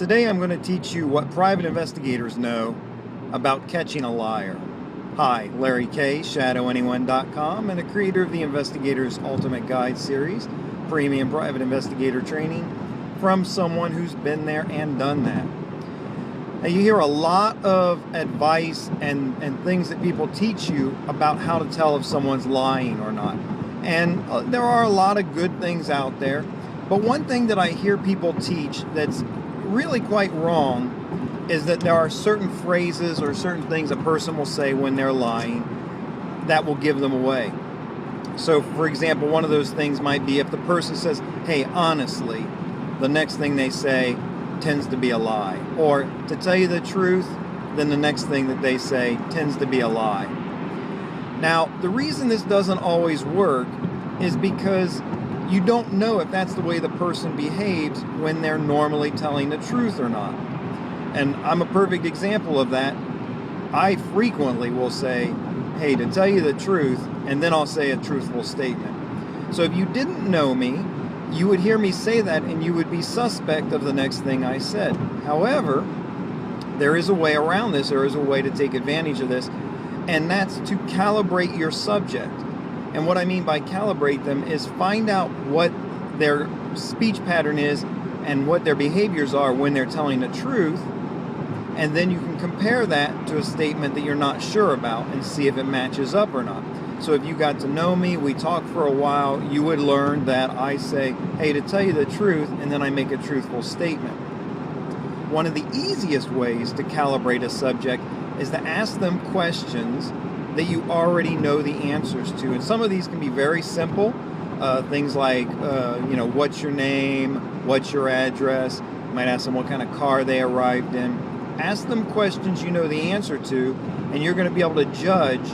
Today I'm going to teach you what private investigators know about catching a liar. Hi, Larry K, ShadowAnyone.com, and the creator of the Investigator's Ultimate Guide series, premium private investigator training from someone who's been there and done that. Now, you hear a lot of advice and things that people teach you about how to tell if someone's lying or not. And there are a lot of good things out there. But one thing that I hear people teach that's really quite wrong is that there are certain phrases or certain things a person will say when they're lying that will give them away. So, for example, one of those things might be if the person says, "Hey, honestly," the next thing they say tends to be a lie. Or, "To tell you the truth," then the next thing that they say tends to be a lie. Now, the reason this doesn't always work is because you don't know if that's the way the person behaves when they're normally telling the truth or not. And I'm a perfect example of that. I frequently will say, "Hey, to tell you the truth," and then I'll say a truthful statement. So if you didn't know me, you would hear me say that and you would be suspect of the next thing I said. However, there is a way around this. There is a way to take advantage of this, and that's to calibrate your subject. And what I mean by calibrate them is find out what their speech pattern is and what their behaviors are when they're telling the truth, and then you can compare that to a statement that you're not sure about and see if it matches up or not. So if you got to know me, we talk for a while, you would learn that I say, "Hey, to tell you the truth," and then I make a truthful statement. One of the easiest ways to calibrate a subject is to ask them questions that you already know the answers to. And some of these can be very simple. Things like, what's your name? What's your address? You might ask them what kind of car they arrived in. Ask them questions you know the answer to, and you're going to be able to judge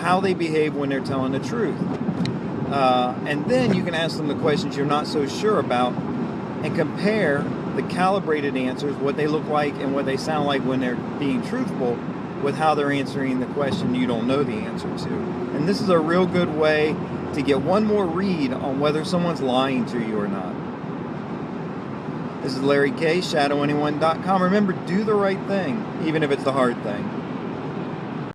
how they behave when they're telling the truth. And then you can ask them the questions you're not so sure about and compare the calibrated answers, what they look like and what they sound like when they're being truthful, with how they're answering the question you don't know the answer to. And this is a real good way to get one more read on whether someone's lying to you or not. This is Larry K, ShadowAnyone.com. Remember, do the right thing, even if it's the hard thing.